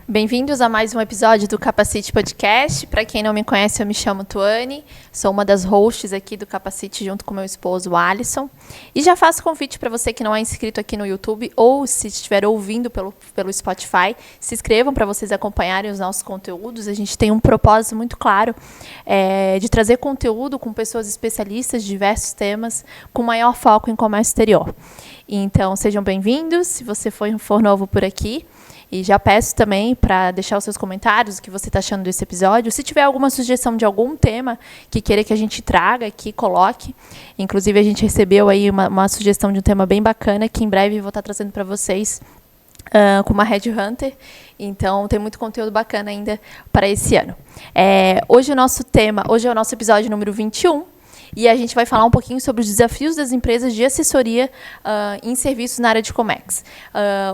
Bem-vindos a mais um episódio do Capacite Podcast. Para quem não me conhece, eu me chamo Tuane, sou uma das hosts aqui do Capacite junto com meu esposo, Alisson. E já faço convite para você que não é inscrito aqui no YouTube ou se estiver ouvindo pelo Spotify, se inscrevam para vocês acompanharem os nossos conteúdos. A gente tem um propósito muito claro de trazer conteúdo com pessoas especialistas de diversos temas, com maior foco em comércio exterior. Então, sejam bem-vindos, se você for novo por aqui. E já peço também para deixar os seus comentários, o que você está achando desse episódio. Se tiver alguma sugestão de algum tema que queira que a gente traga aqui, coloque. Inclusive, a gente recebeu aí uma sugestão de um tema bem bacana, que em breve vou estar trazendo para vocês com uma Headhunter. Então, tem muito conteúdo bacana ainda para esse ano. Hoje é o nosso episódio número 21. E a gente vai falar um pouquinho sobre os desafios das empresas de assessoria em serviços na área de Comex.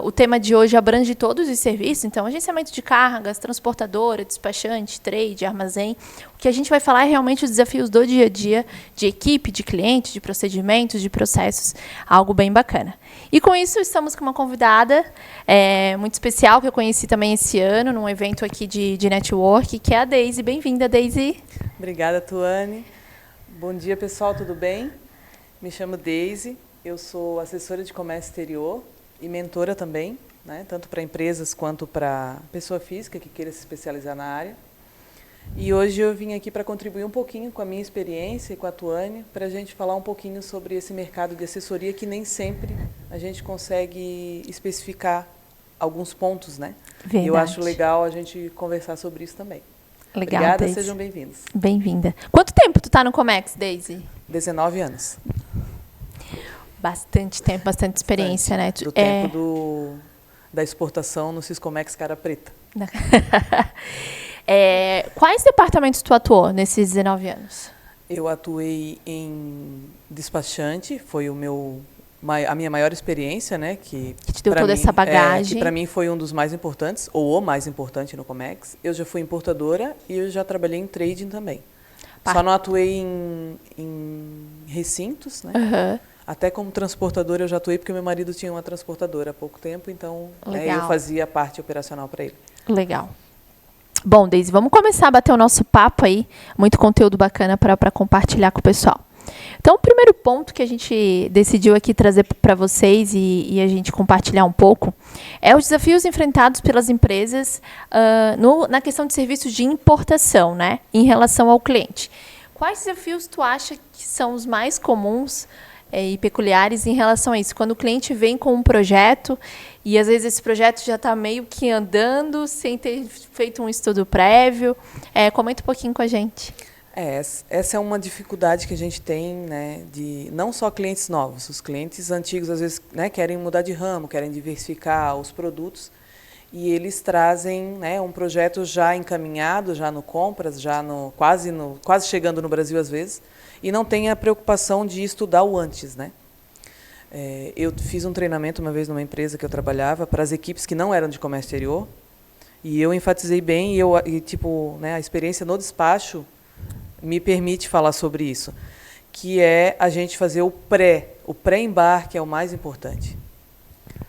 O tema de hoje abrange todos os serviços, então agenciamento de cargas, transportadora, despachante, trade, armazém. O que a gente vai falar é realmente os desafios do dia a dia, de equipe, de cliente, de procedimentos, de processos, algo bem bacana. E com isso estamos com uma convidada muito especial, que eu conheci também esse ano, num evento aqui de network, que é a Deise. Bem-vinda, Deise. Obrigada, Tuane. Bom dia, pessoal, tudo bem? Me chamo Deise, eu sou assessora de comércio exterior e mentora também, né, tanto para empresas quanto para pessoa física que queira se especializar na área. E hoje eu vim aqui para contribuir um pouquinho com a minha experiência e com a Tuane, para a gente falar um pouquinho sobre esse mercado de assessoria que nem sempre a gente consegue especificar alguns pontos, né? Verdade. E eu acho legal a gente conversar sobre isso também. Legal, Obrigada, Deise. sejam bem-vindos. Bem-vinda. Quanto tempo tu tá no Comex, Deise? 19 anos. Bastante tempo, bastante experiência, né? Do tempo da exportação no Siscomex Cara Preta. Quais departamentos tu atuou nesses 19 anos? Eu atuei em despachante, foi a minha maior experiência, né? Que te deu toda essa bagagem. Que para mim foi um dos mais importantes, ou o mais importante no Comex. Eu já fui importadora e eu já trabalhei em trading também. Só não atuei em recintos, né? Uhum. Até como transportadora eu já atuei, porque meu marido tinha uma transportadora há pouco tempo, então eu fazia a parte operacional para ele. Legal. Bom, Deise, vamos começar a bater o nosso papo aí. Muito conteúdo bacana para compartilhar com o pessoal. Então, o primeiro ponto que a gente decidiu aqui trazer para vocês e a gente compartilhar um pouco é os desafios enfrentados pelas empresas na questão de serviços de importação, né, em relação ao cliente. Quais desafios tu acha que são os mais comuns e peculiares em relação a isso? Quando o cliente vem com um projeto e, às vezes, esse projeto já está meio que andando sem ter feito um estudo prévio. Comenta um pouquinho com a gente. Essa é uma dificuldade que a gente tem, né, de não só clientes novos, os clientes antigos às vezes, né, querem mudar de ramo, querem diversificar os produtos e eles trazem, né, um projeto já encaminhado, já no compras, quase chegando no Brasil às vezes, e não tem a preocupação de estudar o antes, né? Eu fiz um treinamento uma vez numa empresa que eu trabalhava para as equipes que não eram de comércio exterior e eu enfatizei bem a experiência no despacho me permite falar sobre isso, que é a gente fazer o pré-embarque é o mais importante.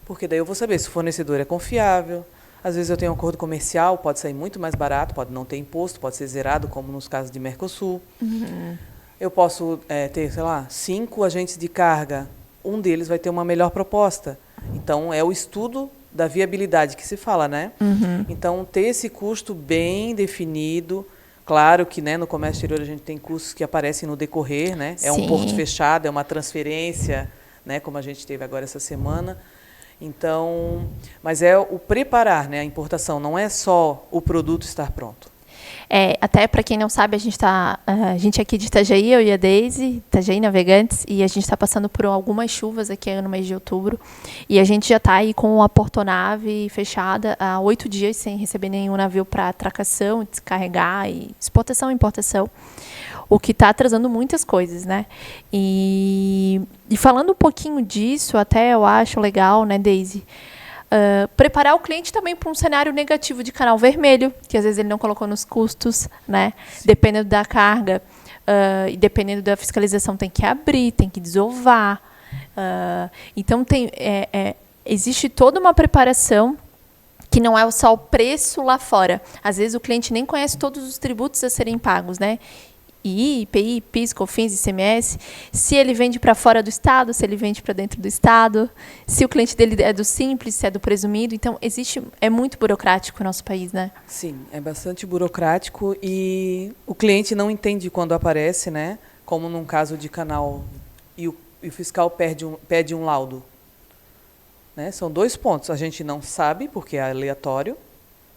Porque daí eu vou saber se o fornecedor é confiável, às vezes eu tenho um acordo comercial, pode sair muito mais barato, pode não ter imposto, pode ser zerado, como nos casos de Mercosul. Uhum. Eu posso ter, 5 agentes de carga, um deles vai ter uma melhor proposta. Então, é o estudo da viabilidade que se fala, né? Uhum. Então, ter esse custo bem definido. Claro que, né, no comércio exterior a gente tem custos que aparecem no decorrer, né? É um porto fechado, é uma transferência, né, como a gente teve agora essa semana. Então, mas é o preparar, né, a importação, não é só o produto estar pronto. Até para quem não sabe, a gente aqui de Itajaí, eu e a Deise, Itajaí Navegantes, e a gente está passando por algumas chuvas aqui no mês de outubro, e a gente já está aí com a portonave fechada há 8 dias, sem receber nenhum navio para atracação, descarregar, e exportação e importação, o que está atrasando muitas coisas, né? E falando um pouquinho disso, até eu acho legal, né, Deise, preparar o cliente também para um cenário negativo de canal vermelho, que às vezes ele não colocou nos custos, né? Dependendo da carga e dependendo da fiscalização, tem que abrir, tem que desovar. Então, existe toda uma preparação que não é só o preço lá fora. Às vezes o cliente nem conhece todos os tributos a serem pagos, né? I, IPI, PIS, COFINS, ICMS, se ele vende para fora do estado, se ele vende para dentro do estado, se o cliente dele é do simples, se é do presumido. Então, é muito burocrático o nosso país, né? Sim, é bastante burocrático e o cliente não entende quando aparece, né? Como num caso de canal e o fiscal pede um laudo. Né? São 2 pontos. A gente não sabe, porque é aleatório,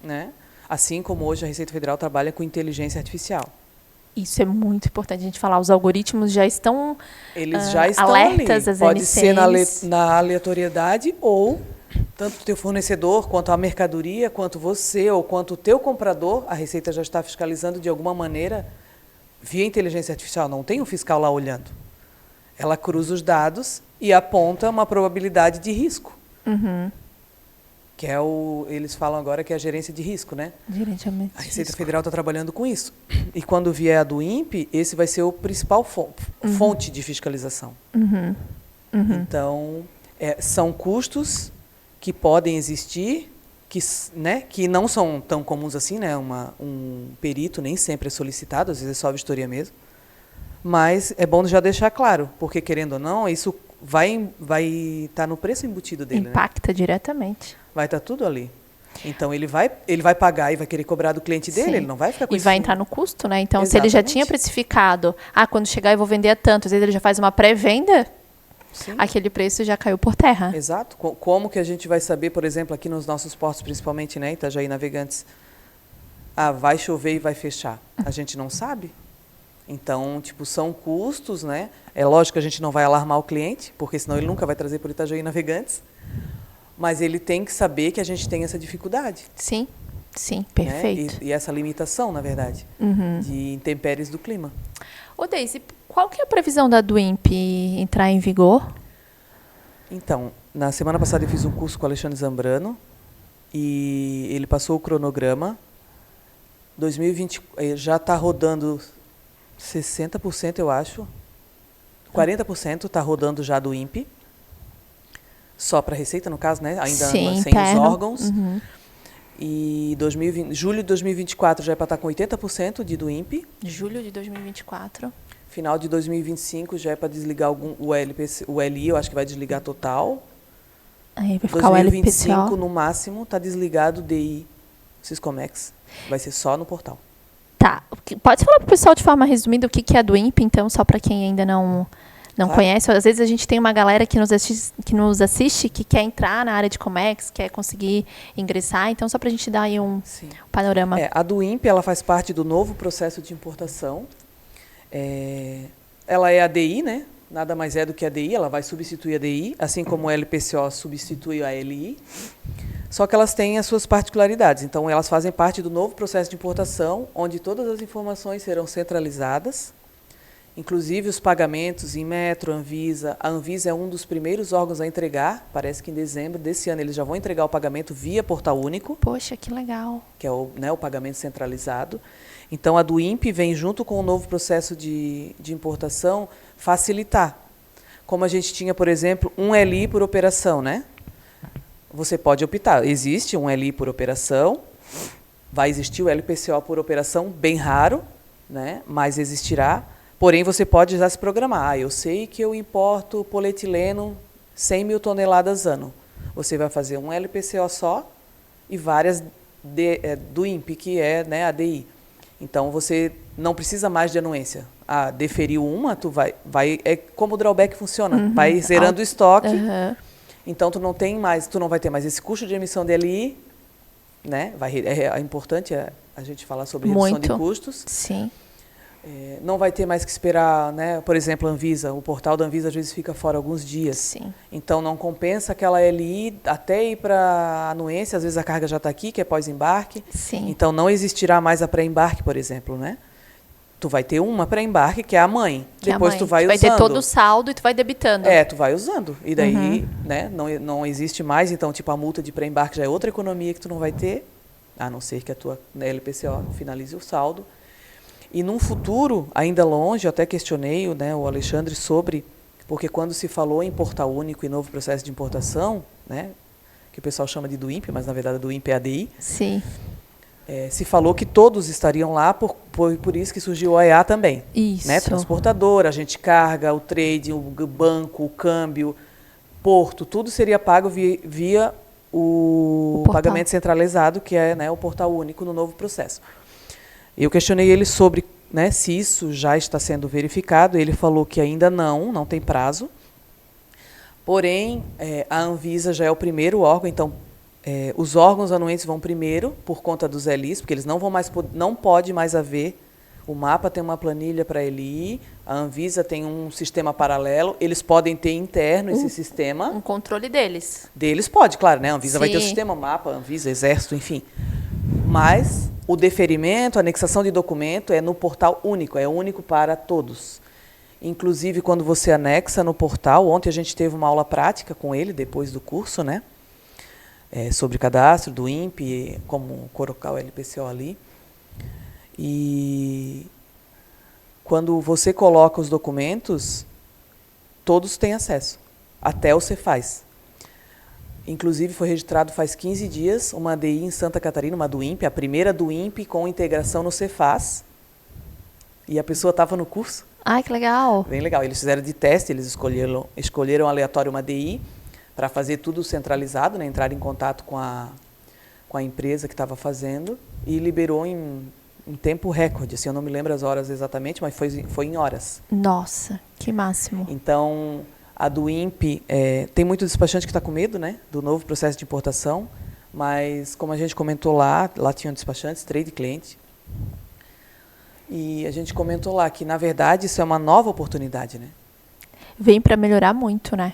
né? Assim como hoje a Receita Federal trabalha com inteligência artificial. Isso é muito importante a gente falar. Os algoritmos já estão Eles já estão alertas ali. às Pode MCNs. ser na aleatoriedade ou tanto o teu fornecedor, quanto a mercadoria, quanto você ou quanto o teu comprador, a Receita já está fiscalizando de alguma maneira via inteligência artificial. Não tem um fiscal lá olhando. Ela cruza os dados e aponta uma probabilidade de risco. Uhum. Que é eles falam agora que é a gerência de risco, né? Gerenciamento A de Receita risco. Federal está trabalhando com isso. E quando vier a do INPE, esse vai ser o principal fonte de fiscalização. Uhum. Uhum. Então, são custos que podem existir, que não são tão comuns assim, né? Um perito nem sempre é solicitado, às vezes é só vistoria mesmo. Mas é bom já deixar claro, porque querendo ou não, isso vai estar no preço embutido dele. Impacta diretamente. Vai estar tudo ali. Então, ele vai pagar e vai querer cobrar do cliente dele, Sim. ele não vai ficar com E isso. vai entrar no custo, né? Então, se ele já tinha precificado, quando chegar eu vou vender a tanto, às vezes ele já faz uma pré-venda, Sim. aquele preço já caiu por terra. Exato. Como que a gente vai saber, por exemplo, aqui nos nossos portos, principalmente, né, Itajaí Navegantes, vai chover e vai fechar? A gente não sabe. Então, são custos, né? É lógico que a gente não vai alarmar o cliente, porque senão ele nunca vai trazer por Itajaí Navegantes. Mas ele tem que saber que a gente tem essa dificuldade. Sim, perfeito. Né? E essa limitação, na verdade, de intempéries do clima. Ô, Deise, qual que é a previsão da DUIMP entrar em vigor? Então, na semana passada eu fiz um curso com o Alexandre Zambrano e ele passou o cronograma. 2020 já está rodando 60%, eu acho. 40% está rodando já do INPE. Só para a Receita, no caso, né? Ainda sem os órgãos. Uhum. E julho de 2024 já é para estar com 80% do INPE. Julho de 2024. Final de 2025 já é para desligar o LI, eu acho que vai desligar total. Aí vai ficar 2025, o LPCO. no máximo, está desligado o DI Siscomex. Vai ser só no portal. Tá. Pode falar para o pessoal de forma resumida o que é a DUIMP, então, só para quem ainda não claro. Conhece. Às vezes a gente tem uma galera que nos assiste que quer entrar na área de Comex, quer conseguir ingressar. Então, só para a gente dar aí um panorama. A DUIMP, ela faz parte do novo processo de importação. Ela é a DI, né? Nada mais é do que a DI, ela vai substituir a DI, assim como o LPCO substitui a LI. Só que elas têm as suas particularidades. Então, elas fazem parte do novo processo de importação, onde todas as informações serão centralizadas, inclusive os pagamentos em Metro, Anvisa. A Anvisa é um dos primeiros órgãos a entregar, parece que em dezembro desse ano eles já vão entregar o pagamento via portal único. Poxa, que legal. Que é o pagamento centralizado. Então, a do INPE vem junto com o novo processo de importação facilitar. Como a gente tinha, por exemplo, um LI por operação, né? Você pode optar. Existe um LI por operação, vai existir o LPCO por operação, bem raro, né? Mas existirá. Porém, você pode já se programar. Eu sei que eu importo polietileno 100 mil toneladas ano. Você vai fazer um LPCO só e várias do INPE, que é, né, a DI. Então, você não precisa mais de anuência. Deferiu uma, é como o drawback funciona. Vai zerando o estoque. Então, tu não vai ter mais esse custo de emissão de LI, né? É importante a gente falar sobre redução de custos. Sim. Não vai ter mais que esperar, né? Por exemplo, a Anvisa, o portal da Anvisa às vezes fica fora alguns dias. Sim. Então, não compensa aquela LI até ir para anuência, às vezes a carga já está aqui, que é pós-embarque. Sim. Então, não existirá mais a pré-embarque, por exemplo, né? Tu vai ter uma pré-embarque, que é a mãe. Depois tu vai usando. Vai ter todo o saldo e tu vai debitando. Tu vai usando. E daí, né, não existe mais. Então, a multa de pré-embarque já é outra economia que tu não vai ter, a não ser que a tua LPCO finalize o saldo. E num futuro, ainda longe, eu até questionei, né, o Alexandre sobre, porque quando se falou em portal único e novo processo de importação, né, que o pessoal chama de DUIMP, mas na verdade DUIMP é ADI. Sim. Se falou que todos estariam lá, por isso que surgiu o OEA também. Isso. Né? Transportadora, agente carga, o trade, o banco, o câmbio, porto, tudo seria pago via o pagamento centralizado, que é, né, o portal único no novo processo. Eu questionei ele sobre, né, se isso já está sendo verificado. Ele falou que ainda não tem prazo. Porém, a Anvisa já é o primeiro órgão, então os órgãos anuentes vão primeiro por conta dos LIs, porque eles não pode mais haver. O mapa tem uma planilha para ele ir, a Anvisa tem um sistema paralelo, eles podem ter interno esse sistema. Um controle deles. Deles pode, claro, né? A Anvisa Sim. vai ter o sistema, mapa, Anvisa, Exército, enfim. Mas o deferimento, a anexação de documento é no portal único, é único para todos. Inclusive, quando você anexa no portal, ontem a gente teve uma aula prática com ele, depois do curso, né? Sobre cadastro do INPE, como colocar o LPCO ali. E quando você coloca os documentos, todos têm acesso, até o Cefaz. Inclusive, foi registrado faz 15 dias uma ADI em Santa Catarina, uma do INPE, a primeira do INPE com integração no Cefaz. E a pessoa estava no curso. Ai, que legal. Bem legal. Eles fizeram de teste, eles escolheram aleatório uma ADI para fazer tudo centralizado, né, entrar em contato com a empresa que estava fazendo e liberou em tempo recorde. Assim, eu não me lembro as horas exatamente, mas foi em horas. Nossa, que máximo. Então, a do INPE, tem muito despachante que está com medo, né, do novo processo de importação, mas como a gente comentou lá tinham despachantes, trade cliente, e a gente comentou lá que, na verdade, isso é uma nova oportunidade, né? Vem para melhorar muito, né?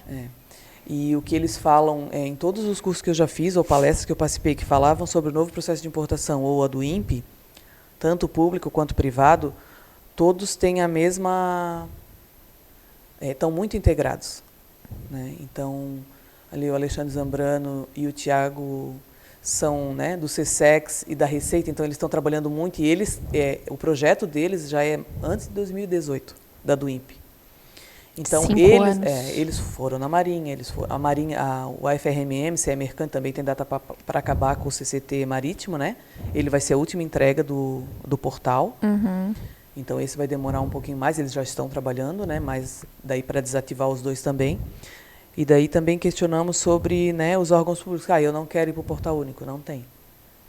E o que eles falam em todos os cursos que eu já fiz, ou palestras que eu participei, que falavam sobre o novo processo de importação, ou a do INPE, tanto público quanto privado, todos têm a mesma... estão muito integrados, né? Então, ali o Alexandre Zambrano e o Tiago são, né, do CSEX e da Receita, então eles estão trabalhando muito, e eles, o projeto deles já é antes de 2018, da do INPE. Então, eles foram na Marinha, a Marinha, o AFRMM, CE Mercante, também tem data para acabar com o CCT marítimo, né? Ele vai ser a última entrega do portal. Uhum. Então, esse vai demorar um pouquinho mais, eles já estão trabalhando, né? Mas daí para desativar os dois também. E daí também questionamos sobre, né, os órgãos públicos. Eu não quero ir para o portal único, não tem.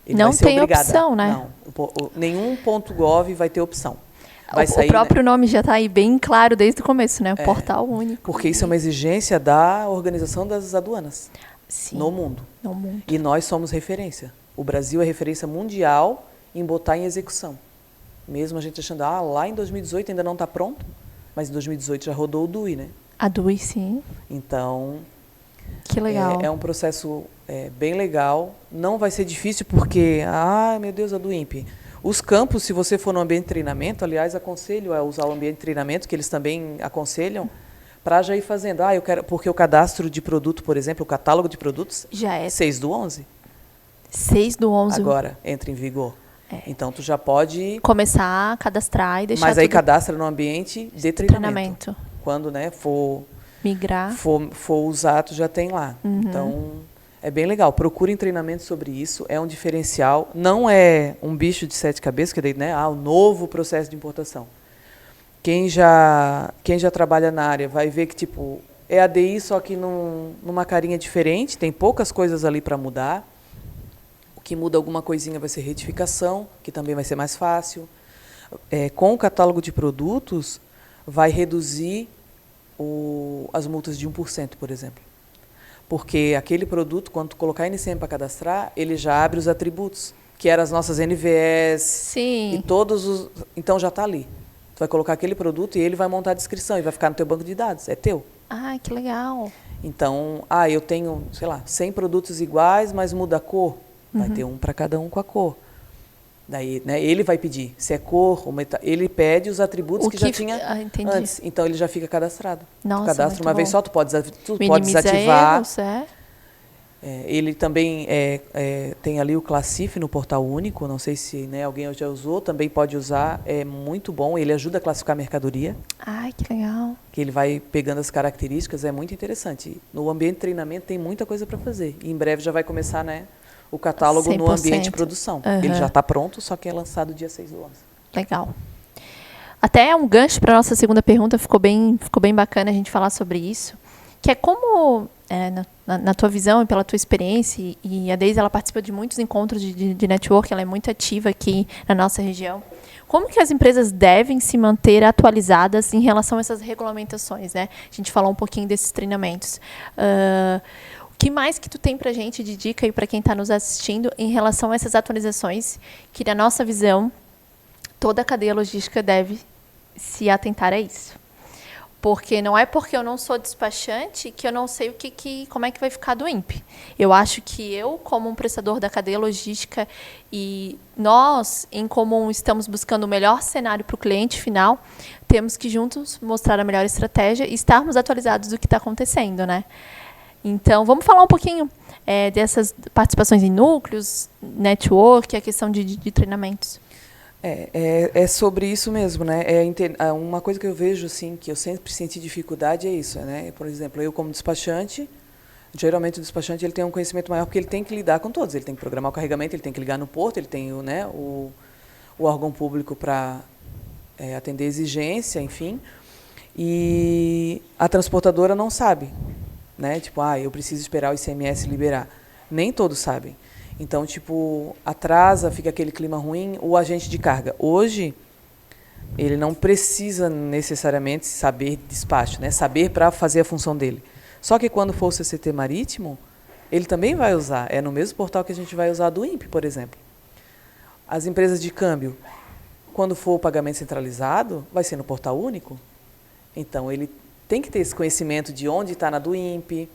Ele não vai ser tem obrigado. Opção, né? Não, nenhum .gov vai ter opção. O próprio nome já está aí bem claro desde o começo, né? O portal único. Porque isso é uma exigência da Organização das Aduanas. Sim, no mundo. No mundo. E nós somos referência. O Brasil é referência mundial em botar em execução. Mesmo a gente achando, lá em 2018 ainda não está pronto, mas em 2018 já rodou o DUI, né? A DUI, sim. Então, que legal. É um processo bem legal. Não vai ser difícil porque, meu Deus, a do INPE. Os campos, se você for no ambiente de treinamento, aliás, aconselho a usar o ambiente de treinamento, que eles também aconselham, para já ir fazendo. Eu quero, porque o cadastro de produto, por exemplo, o catálogo de produtos, já é 6/11. 6/11. Agora entra em vigor. Então, tu já pode começar a cadastrar e deixar. Mas aí cadastra no ambiente de treinamento. Quando, né, for migrar, for usar, tu já tem lá. Uhum. Então, é bem legal. Procurem treinamento sobre isso. É um diferencial. Não é um bicho de 7 cabeças, que daí, né, o novo processo de importação. Quem já trabalha na área vai ver que, tipo, é ADI, só que numa carinha diferente. Tem poucas coisas ali para mudar. O que muda alguma coisinha vai ser retificação, que também vai ser mais fácil. Com o catálogo de produtos, vai reduzir as multas de 1%, por exemplo. Porque aquele produto, quando tu colocar a NCM para cadastrar, ele já abre os atributos, que eram as nossas NVS. Sim. E todos os... Então, já está ali. Tu vai colocar aquele produto e ele vai montar a descrição e vai ficar no teu banco de dados. É teu. Que legal. Então, eu tenho, 100 produtos iguais, mas muda a cor. Vai ter um para cada um com a cor. Daí, né, ele vai pedir se é cor, ele pede os atributos que já tinha antes. Então, ele já fica cadastrado. Nossa, tu cadastra uma vez só, tu pode desativar. Erros, Ele também tem ali o Classif no portal único, não sei se, né, alguém já usou, também pode usar, é muito bom, ele ajuda a classificar a mercadoria. Ai, que legal. Que ele vai pegando as características, é muito interessante. No ambiente de treinamento tem muita coisa para fazer. E em breve já vai começar, né, o catálogo 100%. no ambiente de produção. Ele já está pronto, só que é lançado dia 6/11. Legal. Até um gancho para a nossa segunda pergunta, ficou bem bacana a gente falar sobre isso, que é como, na tua visão e pela tua experiência, e a Deise, ela participa de muitos encontros de network, ela é muito ativa aqui na nossa região, como que as empresas devem se manter atualizadas em relação a essas regulamentações, né? A gente falou um pouquinho desses treinamentos. O que mais que tu tem para a gente de dica aí para quem está nos assistindo em relação a essas atualizações que, na nossa visão, toda a cadeia logística deve se atentar a isso? Porque não é porque eu não sou despachante que eu não sei como é que vai ficar do INPE. Eu acho que eu, como um prestador da cadeia logística, e nós, em comum, estamos buscando o melhor cenário para o cliente final, temos que juntos mostrar a melhor estratégia e estarmos atualizados do que está acontecendo, né? Então, vamos falar um pouquinho dessas participações em núcleos, network, a questão de treinamentos. É sobre isso mesmo, né? Uma coisa que eu vejo, assim, que eu sempre senti dificuldade é isso, né? Por exemplo, eu como despachante, geralmente o despachante ele tem um conhecimento maior porque ele tem que lidar com todos. Ele tem que programar o carregamento, ele tem que ligar no porto, ele tem o órgão público para atender exigência, enfim. E a transportadora não sabe, né? Tipo, eu preciso esperar o ICMS liberar. Nem todos sabem. Então, tipo, atrasa, fica aquele clima ruim. O agente de carga, hoje, ele não precisa necessariamente saber despacho, né? Saber para fazer a função dele. Só que quando for o CCT marítimo, ele também vai usar. É no mesmo portal que a gente vai usar do INPE, por exemplo. As empresas de câmbio, quando for o pagamento centralizado, vai ser no portal único. Então, ele tem que ter esse conhecimento de onde está na do INPE,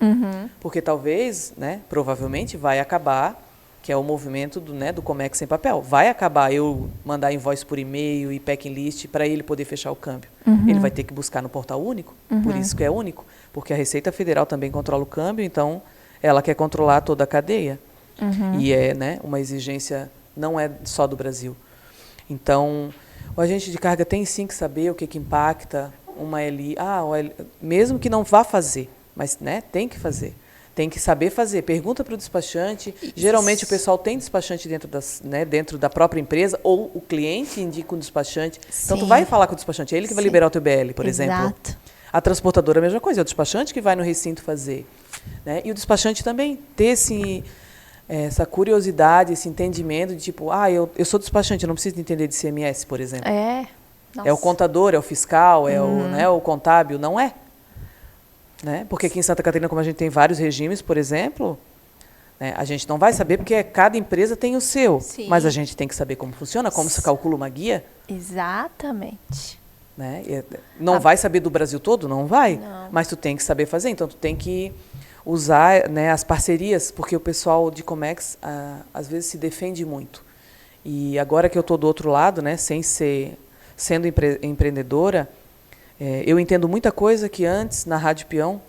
porque talvez, né, provavelmente, vai acabar, que é o movimento do Comex sem papel. Vai acabar eu mandar invoice por e-mail e packing list para ele poder fechar o câmbio. Ele vai ter que buscar no portal único, por isso que é único, porque a Receita Federal também controla o câmbio, então ela quer controlar toda a cadeia. E uma exigência, não é só do Brasil. Então, o agente de carga tem sim que saber o que impacta uma LI. Mesmo que não vá fazer, mas, né, tem que fazer. Tem que saber fazer. Pergunta para o despachante. Isso. Geralmente o pessoal tem despachante dentro da própria empresa, ou o cliente indica um despachante. Sim. Então, tu vai falar com o despachante, é ele que vai liberar o teu BL, por exemplo. A transportadora é a mesma coisa, é o despachante que vai no recinto fazer. Né? E o despachante também ter essa curiosidade, esse entendimento de tipo, eu sou despachante, eu não preciso entender de ICMS, por exemplo. Nossa. É o contador, é o fiscal, é o contábil, não é. Né? Porque aqui em Santa Catarina, como a gente tem vários regimes, por exemplo, né, a gente não vai saber porque cada empresa tem o seu. Sim. Mas a gente tem que saber como funciona, como se calcula uma guia. Exatamente. Né? Não vai saber do Brasil todo? Não vai. Não. Mas tu tem que saber fazer. Então, tu tem que usar, né, as parcerias, porque o pessoal de Comex, às vezes, se defende muito. E agora que eu estou do outro lado, né, sendo empreendedora, eu entendo muita coisa que antes, na Rádio Peão,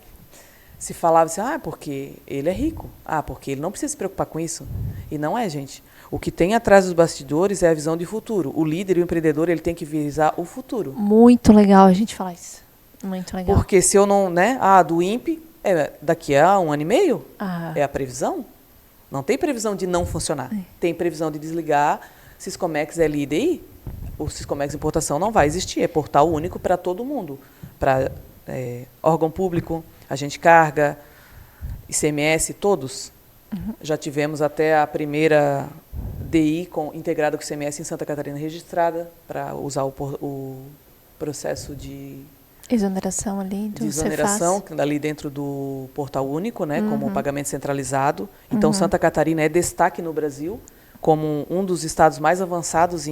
se falava assim, porque ele é rico, porque ele não precisa se preocupar com isso. E não é, gente. O que tem atrás dos bastidores é a visão de futuro. O líder e o empreendedor, ele tem que visar o futuro. Muito legal a gente falar isso. Muito legal. Porque se eu não, né, do INPE, daqui a 1 ano e meio, é a previsão. Não tem previsão de não funcionar. Tem previsão de desligar Siscomex LIDI. O Siscomex Importação não vai existir, é portal único para todo mundo, para órgão público, agente de carga, ICMS, todos. Já tivemos até a primeira DI integrada com o ICMS em Santa Catarina registrada, para usar o processo de exoneração ali do exoneração ali dentro do portal único, né, como pagamento centralizado. Então, Santa Catarina é destaque no Brasil como um dos estados mais avançados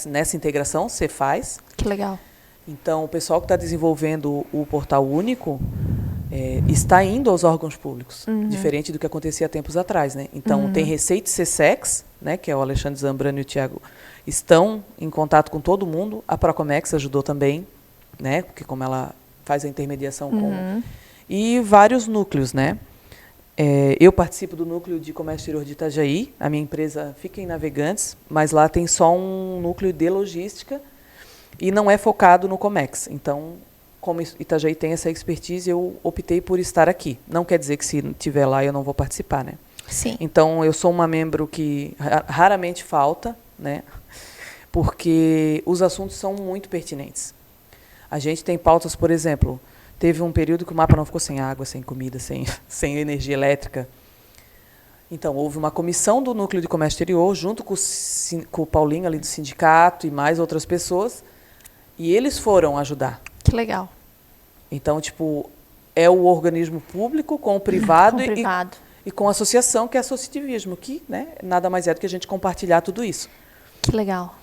nessa integração, Cefaz. Que legal. Então, o pessoal que está desenvolvendo o portal único está indo aos órgãos públicos, diferente do que acontecia há tempos atrás. Né? Então, tem Receita e CSEX, né, que é o Alexandre Zambrano e o Tiago, estão em contato com todo mundo. A Procomex ajudou também, né, porque como ela faz a intermediação com... E vários núcleos, né? Eu participo do núcleo de comércio exterior de Itajaí. A minha empresa fica em Navegantes, mas lá tem só um núcleo de logística e não é focado no Comex. Então, como Itajaí tem essa expertise, eu optei por estar aqui. Não quer dizer que se estiver lá eu não vou participar, né? Sim. Então, eu sou uma membro que raramente falta, né? Porque os assuntos são muito pertinentes. A gente tem pautas, por exemplo, teve um período que o mapa não ficou sem água, sem comida, sem energia elétrica. Então, houve uma comissão do Núcleo de Comércio Exterior, junto com o Paulinho ali do sindicato e mais outras pessoas, e eles foram ajudar. Que legal. Então, tipo, é o organismo público com o privado, Com o privado. E com a associação, que é associativismo, que, né, nada mais é do que a gente compartilhar tudo isso. Que legal.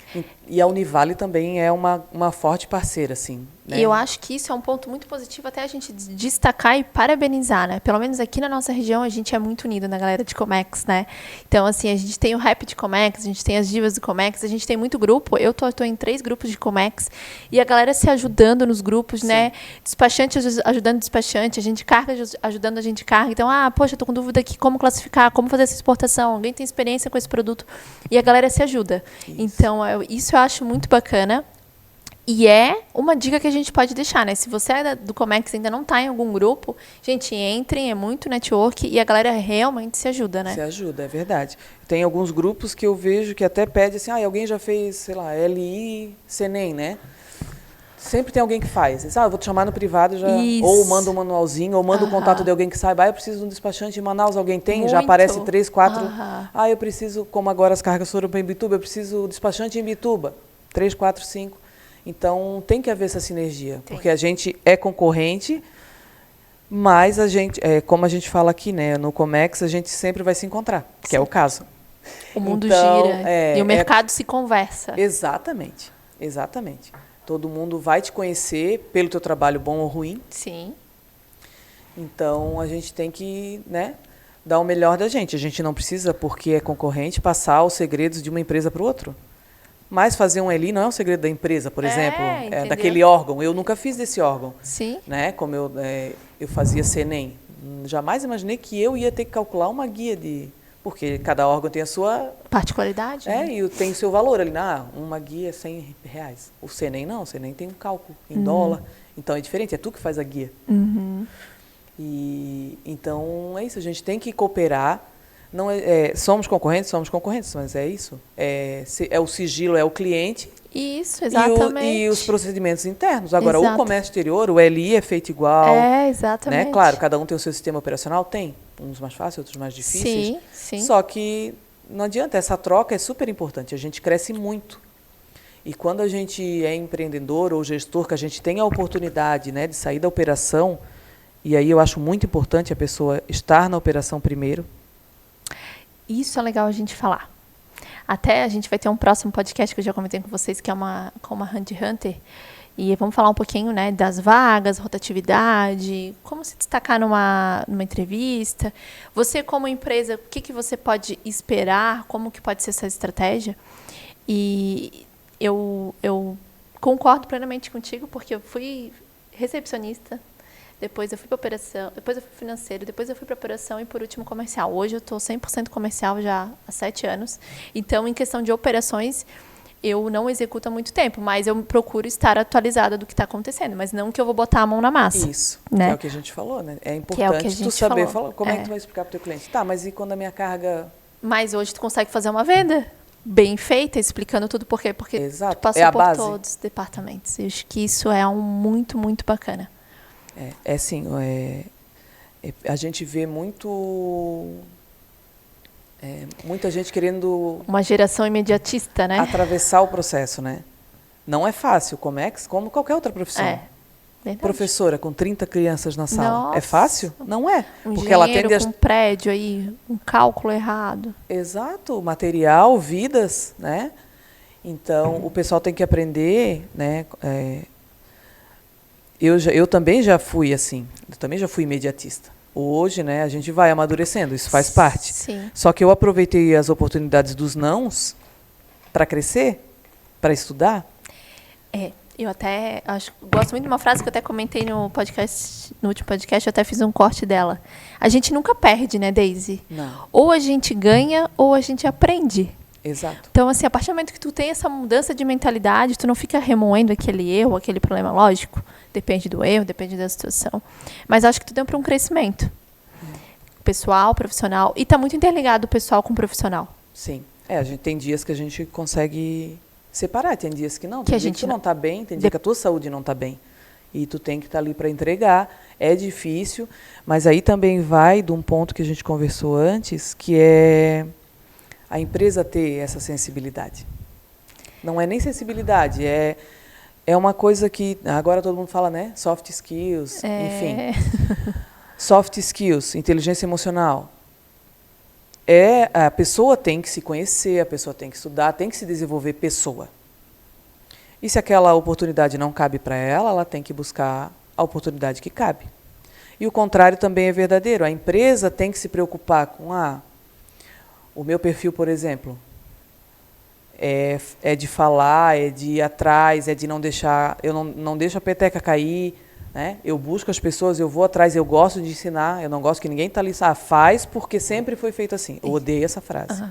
E a Univale também é uma forte parceira, assim. Né? E eu acho que isso é um ponto muito positivo até a gente destacar e parabenizar, né? Pelo menos aqui na nossa região a gente é muito unido na galera de Comex, né? Então, assim, a gente tem o rap de Comex, a gente tem as divas do Comex, a gente tem muito grupo. Eu tô em 3 grupos de Comex e a galera se ajudando nos grupos, Sim. né? Despachante ajudando despachante, a gente carga ajudando a gente carga. Então, poxa, eu tô com dúvida aqui como classificar, como fazer essa exportação. Alguém tem experiência com esse produto e a galera se ajuda. Isso. Então, isso eu acho muito bacana. E é uma dica que a gente pode deixar, né? Se você é do Comex e ainda não está em algum grupo, gente, entrem, é muito network e a galera realmente se ajuda, né? Se ajuda, é verdade. Tem alguns grupos que eu vejo que até pede assim, alguém já fez, sei lá, LI, CENEM, né? Sempre tem alguém que faz. Diz, eu vou te chamar no privado, já, ou manda um manualzinho, ou manda o contato de alguém que saiba. Eu preciso de um despachante em Manaus, alguém tem? Muito. Já aparece 3, 4. Eu preciso, como agora as cargas foram para Imbituba, eu preciso de despachante em Imbituba. 3, 4, 5. Então, tem que haver essa sinergia, porque a gente é concorrente, mas a gente, como a gente fala aqui, né, no Comex, a gente sempre vai se encontrar, que é o caso. O mundo gira e o mercado se conversa. Exatamente, exatamente. Todo mundo vai te conhecer pelo teu trabalho bom ou ruim. Sim. Então, a gente tem que, né, dar o melhor da gente. A gente não precisa, porque é concorrente, passar os segredos de uma empresa para o outro. Mas fazer um ELI não é um segredo da empresa, por exemplo, daquele órgão. Eu nunca fiz desse órgão. Sim. Né? Como eu fazia CENEM. Jamais imaginei que eu ia ter que calcular uma guia de... Porque cada órgão tem a sua... particularidade. Né? E tem o seu valor ali. Uma guia é R$100. O CENEM não. O CENEM tem um cálculo em dólar. Então, é diferente. É tu que faz a guia. Então, é isso. A gente tem que cooperar. Não somos concorrentes, mas é isso. É o sigilo, é o cliente. Isso, exatamente. E os procedimentos internos. Agora, o comércio exterior, o LI é feito igual. Exatamente. Né? Claro, cada um tem o seu sistema operacional, tem. Uns mais fáceis, outros mais difíceis. Sim. Só que não adianta, essa troca é super importante. A gente cresce muito. E quando a gente é empreendedor ou gestor, que a gente tem a oportunidade, né, de sair da operação, e aí eu acho muito importante a pessoa estar na operação primeiro. Isso é legal a gente falar. Até a gente vai ter um próximo podcast que eu já comentei com vocês, que é com uma Hunter. E vamos falar um pouquinho, né, das vagas, rotatividade, como se destacar numa entrevista. Você, como empresa, o que você pode esperar? Como que pode ser essa estratégia? E eu concordo plenamente contigo, porque eu fui recepcionista. Depois eu fui para operação, depois eu fui financeiro, depois eu fui para operação e, por último, comercial. Hoje eu estou 100% comercial já há 7 anos. Então, em questão de operações, eu não executo há muito tempo, mas eu procuro estar atualizada do que está acontecendo. Mas não que eu vou botar a mão na massa. Isso, né? É o que a gente falou, né? É importante tu saber como é que tu vai explicar para o teu cliente. Tá, mas e quando a minha carga... Mas hoje tu consegue fazer uma venda bem feita, explicando tudo por quê. Porque Exato. Tu passou por base. todos os departamentos. Eu acho que isso é muito, muito bacana. Assim, a gente vê muita gente querendo... Uma geração imediatista, né? Atravessar o processo, né? Não é fácil, como qualquer outra profissão. Verdade. Professora com 30 crianças na sala. Nossa. É fácil? Não é. Porque ela atende com um prédio aí, um cálculo errado. Exato, material, vidas, né? Então, o pessoal tem que aprender, né? Eu também já fui assim, eu também já fui imediatista. Hoje, né, a gente vai amadurecendo, isso faz parte. Sim. Só que eu aproveitei as oportunidades dos nãos para crescer, para estudar. Eu até gosto muito de uma frase que eu até comentei no último podcast, eu até fiz um corte dela. A gente nunca perde, né, Daisy? Não. Ou a gente ganha, ou a gente aprende. Exato. Então, assim, a partir do momento que tu tem essa mudança de mentalidade, tu não fica remoendo aquele erro, aquele problema, lógico. Depende do erro, depende da situação. Mas acho que tu deu para um crescimento. Pessoal, profissional. E tá muito interligado o pessoal com o profissional. Sim. A gente tem dias que a gente consegue separar, tem dias que não. Tem dia que tu não está bem, tem dia que a tua saúde não está bem. E tu tem que estar ali para entregar. É difícil, mas aí também vai de um ponto que a gente conversou antes, que é a empresa ter essa sensibilidade. Não é nem sensibilidade, é uma coisa que agora todo mundo fala, né? Soft skills, enfim. Soft skills, inteligência emocional. A pessoa tem que se conhecer, a pessoa tem que estudar, tem que se desenvolver pessoa. E se aquela oportunidade não cabe para ela, ela tem que buscar a oportunidade que cabe. E o contrário também é verdadeiro. A empresa tem que se preocupar com o meu perfil, por exemplo, é de falar, é de ir atrás, é de não deixar, eu não deixo a peteca cair, né? Eu busco as pessoas, eu vou atrás, eu gosto de ensinar, eu não gosto que ninguém está ali, faz porque sempre foi feito assim. Eu odeio essa frase.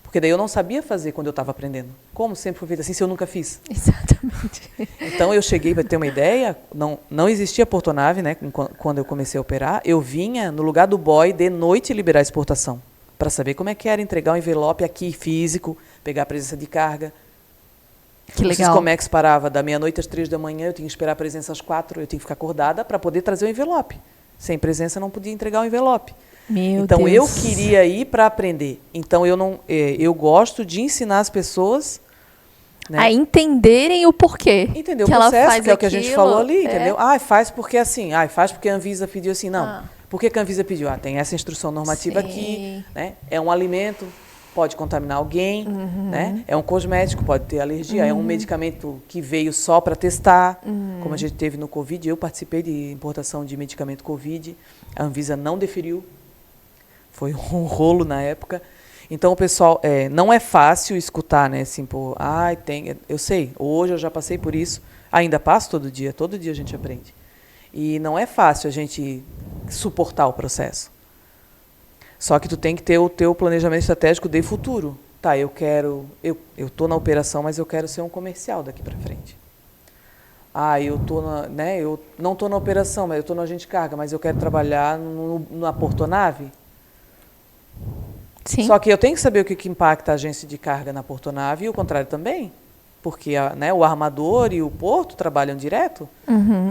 Porque daí eu não sabia fazer quando eu estava aprendendo. Como sempre foi feito assim, se eu nunca fiz? Exatamente. Então eu cheguei, para ter uma ideia, não existia portonave, né? Quando eu comecei a operar, eu vinha no lugar do boy de noite liberar a exportação, para saber como é que era entregar um envelope aqui físico, pegar a presença de carga. Que legal. O Siscomex parava da meia-noite às 3 da manhã, eu tinha que esperar a presença às 4, eu tinha que ficar acordada para poder trazer o envelope. Sem presença não podia entregar o envelope. Então eu queria ir para aprender. Então eu gosto de ensinar as pessoas, né, a entenderem o porquê. Entender o processo, que é o que a gente falou ali, entendeu? Faz porque assim, faz porque a Anvisa pediu assim, não. Por que a Anvisa pediu? Tem essa instrução normativa aqui, né? É um alimento, pode contaminar alguém, né? É um cosmético, pode ter alergia, é um medicamento que veio só para testar, como a gente teve no Covid. Eu participei de importação de medicamento Covid, a Anvisa não deferiu, foi um rolo na época. Então, o pessoal, não é fácil escutar, né? Assim, pô, eu sei, hoje eu já passei por isso, ainda passo todo dia a gente aprende. E não é fácil a gente suportar o processo. Só que tu tem que ter o teu planejamento estratégico de futuro. Tá, eu estou na operação, mas eu quero ser um comercial daqui para frente. Eu não estou na operação, mas eu estou no agente de carga, mas eu quero trabalhar na portonave. Sim. Só que eu tenho que saber o que impacta a agência de carga na portonave e o contrário também. Porque o armador e o porto trabalham direto.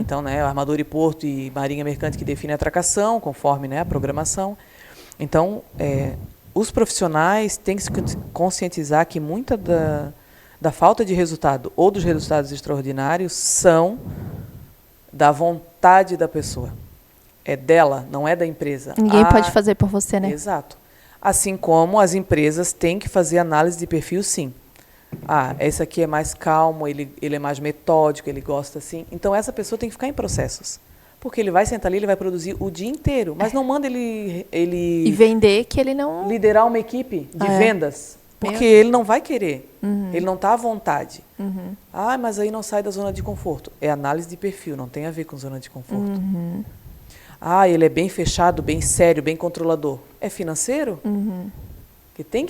Então, o armador e porto e marinha mercante que define a atracação, conforme a programação. Então, os profissionais têm que se conscientizar que muita da falta de resultado ou dos resultados extraordinários são da vontade da pessoa. É dela, não é da empresa. Ninguém pode fazer por você, né? Exato. Assim como as empresas têm que fazer análise de perfil, sim. Esse aqui é mais calmo, ele é mais metódico, ele gosta assim. Então, essa pessoa tem que ficar em processos. Porque ele vai sentar ali, ele vai produzir o dia inteiro. Mas não manda ele... E vender que ele não... Liderar uma equipe de vendas. Porque ele não vai querer. Ele não está à vontade. Mas aí não sai da zona de conforto. É análise de perfil, não tem a ver com zona de conforto. Ele é bem fechado, bem sério, bem controlador. É financeiro?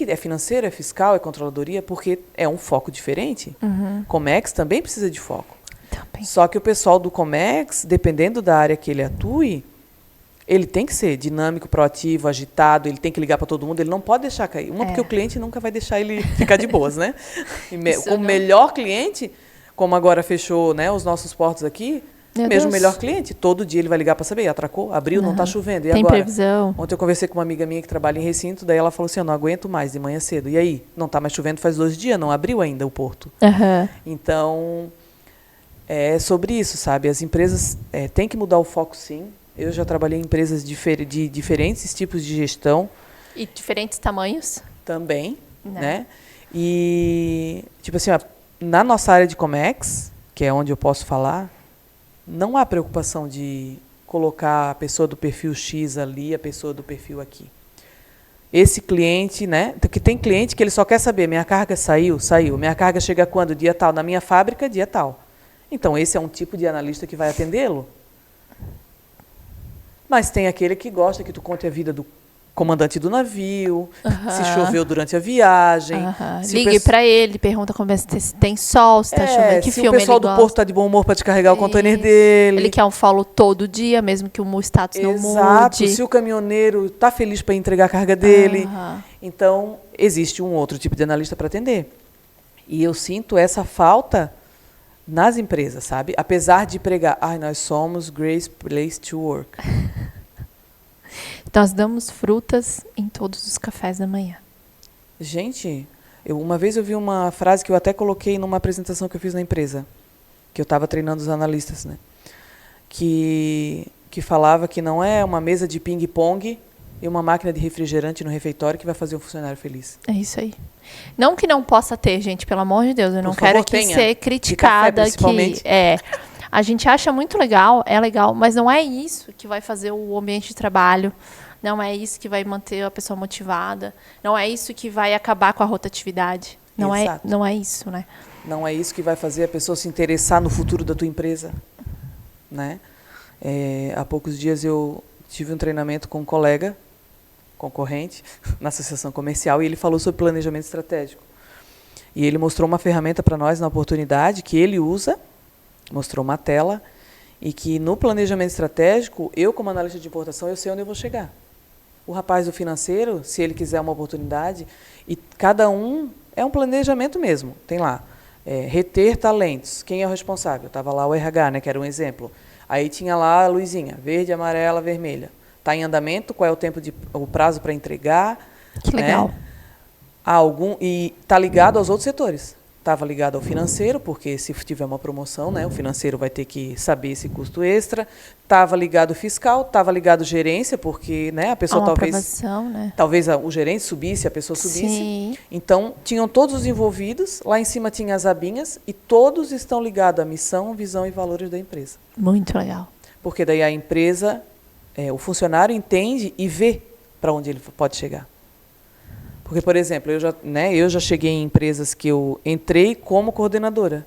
É financeiro, é fiscal, é controladoria, porque é um foco diferente. Comex também precisa de foco. Também. Só que o pessoal do Comex, dependendo da área que ele atue, ele tem que ser dinâmico, proativo, agitado, ele tem que ligar para todo mundo, ele não pode deixar cair. Porque o cliente nunca vai deixar ele ficar de boas, né? O melhor cliente, como agora fechou, os nossos portos aqui, melhor cliente, todo dia ele vai ligar para saber, atracou, abriu, não está chovendo, e tem agora? Previsão. Ontem eu conversei com uma amiga minha que trabalha em recinto, daí ela falou assim, eu não aguento mais de manhã cedo. E aí? Não está mais chovendo faz 2 dias, não abriu ainda o porto. Então, é sobre isso, sabe? As empresas têm que mudar o foco, sim. Eu já trabalhei em empresas de diferentes tipos de gestão. E diferentes tamanhos? Também, né? E, tipo assim, na nossa área de Comex, que é onde eu posso falar, não há preocupação de colocar a pessoa do perfil X ali, a pessoa do perfil aqui. Esse cliente, que tem cliente que ele só quer saber, minha carga saiu. Minha carga chega quando? Dia tal. Na minha fábrica, dia tal. Então, esse é um tipo de analista que vai atendê-lo. Mas tem aquele que gosta que tu conte a vida do comandante do navio, se choveu durante a viagem. Ligue para ele, pergunta como se tem sol, se está chovendo, que se filme o pessoal ele do gosta. porto está de bom humor para descarregar o container dele. Ele quer um follow todo dia, mesmo que o status não mude. Exato, se o caminhoneiro está feliz para entregar a carga dele. Então, existe um outro tipo de analista para atender. E eu sinto essa falta nas empresas, sabe? Apesar de pregar, nós somos Great Place to Work. Nós damos frutas em todos os cafés da manhã. Gente, uma vez eu vi uma frase que eu até coloquei numa apresentação que eu fiz na empresa, que eu estava treinando os analistas, né? Que falava que não é uma mesa de ping-pong e uma máquina de refrigerante no refeitório que vai fazer um funcionário feliz. É isso aí. Não que não possa ter, gente, pelo amor de Deus. Eu não quero aqui ser criticada. A gente acha muito legal, é legal, mas não é isso que vai fazer o ambiente de trabalho, não é isso que vai manter a pessoa motivada, não é isso que vai acabar com a rotatividade. Não é isso, né? Não é isso que vai fazer a pessoa se interessar no futuro da tua empresa, né? Há poucos dias eu tive um treinamento com um colega concorrente na associação comercial e ele falou sobre planejamento estratégico. E ele mostrou uma ferramenta para nós na oportunidade que ele usa, mostrou uma tela, e que no planejamento estratégico, eu como analista de importação, eu sei onde eu vou chegar. O rapaz do financeiro, se ele quiser uma oportunidade, e cada um é um planejamento mesmo. Tem lá, reter talentos, quem é o responsável? Estava lá o RH, né, que era um exemplo. Aí tinha lá a luzinha, verde, amarela, vermelha. Está em andamento, qual é o prazo para entregar. Que legal. E está ligado aos outros setores. Estava ligado ao financeiro, porque se tiver uma promoção, né, o financeiro vai ter que saber esse custo extra. Estava ligado ao fiscal, estava ligado à gerência, porque, né, a pessoa talvez o gerente subisse, a pessoa subisse. Sim. Então, tinham todos os envolvidos, lá em cima tinha as abinhas, e todos estão ligados à missão, visão e valores da empresa. Muito legal. Porque daí a empresa, o funcionário entende e vê para onde ele pode chegar. Porque, por exemplo, eu já cheguei em empresas que eu entrei como coordenadora.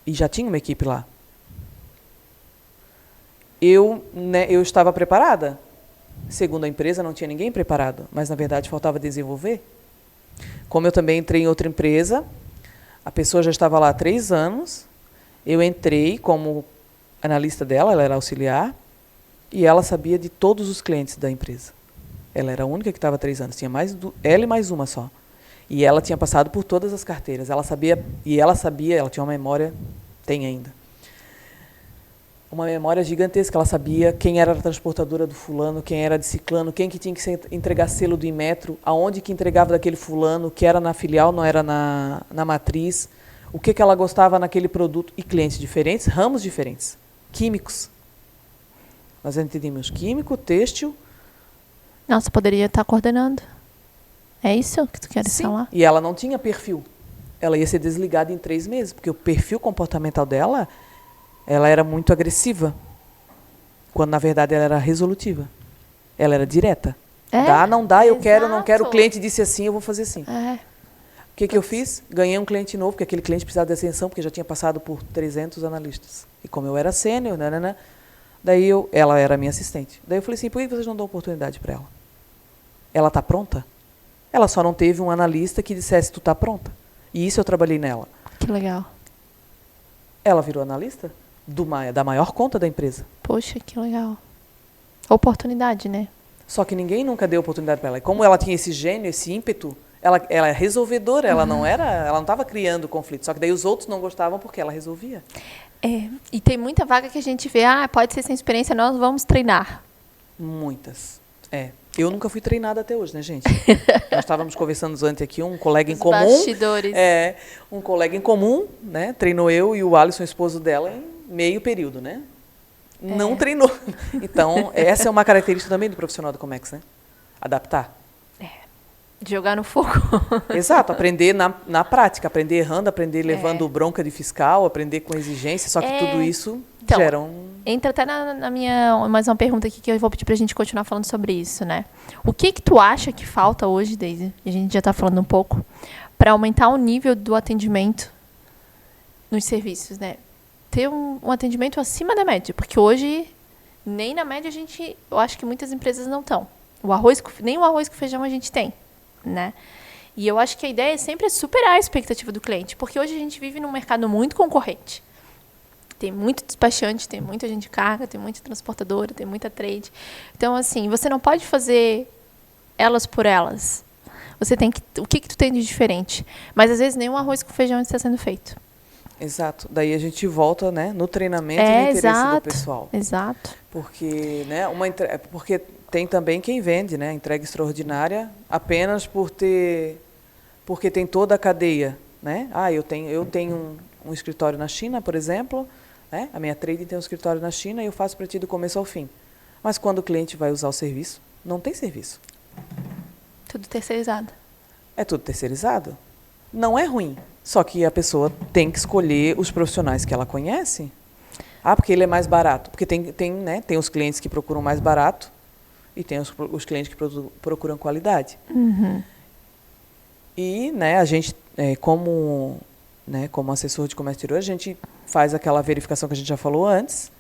E já tinha uma equipe lá. Eu estava preparada. Segundo a empresa, não tinha ninguém preparado. Mas, na verdade, faltava desenvolver. Como eu também entrei em outra empresa, a pessoa já estava lá há 3 anos. Eu entrei como analista dela, ela era auxiliar. E ela sabia de todos os clientes da empresa. Ela era a única que estava há 3 anos. Tinha ela e mais uma só. E ela tinha passado por todas as carteiras. Ela sabia, ela tinha uma memória, tem ainda. Uma memória gigantesca. Ela sabia quem era a transportadora do fulano, quem era de ciclano, quem que tinha que entregar selo do Inmetro, aonde que entregava daquele fulano, que era na filial, não era na matriz, o que ela gostava naquele produto. E clientes diferentes, ramos diferentes. Químicos. Nós entendemos químico, têxtil. Nossa, poderia estar coordenando. É isso que tu queres falar? E ela não tinha perfil. Ela ia ser desligada em 3 meses, porque o perfil comportamental dela, ela era muito agressiva, quando, na verdade, ela era resolutiva. Ela era direta. Dá, não dá, eu quero, não quero. O cliente disse assim, eu vou fazer assim. O que eu fiz? Ganhei um cliente novo, porque aquele cliente precisava de ascensão, porque já tinha passado por 300 analistas. E como eu era sênior, daí ela era minha assistente. Daí eu falei assim, por que vocês não dão oportunidade para ela? Ela está pronta? Ela só não teve um analista que dissesse, tu está pronta. E isso eu trabalhei nela. Que legal. Ela virou analista da maior conta da empresa. Poxa, que legal. Oportunidade, né? Só que ninguém nunca deu oportunidade para ela. E como ela tinha esse gênio, esse ímpeto, ela é resolvedora, ela não estava criando conflito. Só que daí os outros não gostavam porque ela resolvia. E tem muita vaga que a gente vê, pode ser sem experiência, nós vamos treinar. Muitas. Eu nunca fui treinada até hoje, né, gente? Nós estávamos conversando antes aqui, um colega em comum. Bastidores. Um colega em comum, né? Treinou eu e o Alisson, esposo dela, em meio período, né? Não treinou. Então, essa é uma característica também do profissional do Comex, né? Adaptar. Jogar no fogo. Exato, aprender na prática, aprender errando, aprender levando bronca de fiscal, aprender com exigência, só que tudo isso gera Entra até na minha mais uma pergunta aqui que eu vou pedir pra gente continuar falando sobre isso, né? O que tu acha que falta hoje, Daisy? A gente já tá falando um pouco, para aumentar o nível do atendimento nos serviços, né? Ter um atendimento acima da média, porque hoje nem na média eu acho que muitas empresas não estão. Nem o arroz com feijão a gente tem, né? E eu acho que a ideia é sempre superar a expectativa do cliente, porque hoje a gente vive num mercado muito concorrente. Tem muito despachante, tem muita gente de carga, tem muita transportadora, tem muita trade. Então, assim, você não pode fazer elas por elas. Você tem que... O que tu tem de diferente? Mas, às vezes, nem um arroz com feijão está sendo feito. Exato. Daí a gente volta, né, no treinamento e no interesse do pessoal. Exato. Porque, né, porque tem também quem vende, né, entrega extraordinária apenas porque tem toda a cadeia, né? Eu tenho um escritório na China, por exemplo, né? A minha trading tem um escritório na China e eu faço para ti do começo ao fim. Mas quando o cliente vai usar o serviço, não tem serviço. Tudo terceirizado. É tudo terceirizado. Não é ruim. Só que a pessoa tem que escolher os profissionais que ela conhece. Porque ele é mais barato. Porque tem os clientes que procuram mais barato e tem os clientes que procuram qualidade. Uhum. E, né, a gente, como assessor de comércio exterior, a gente faz aquela verificação que a gente já falou antes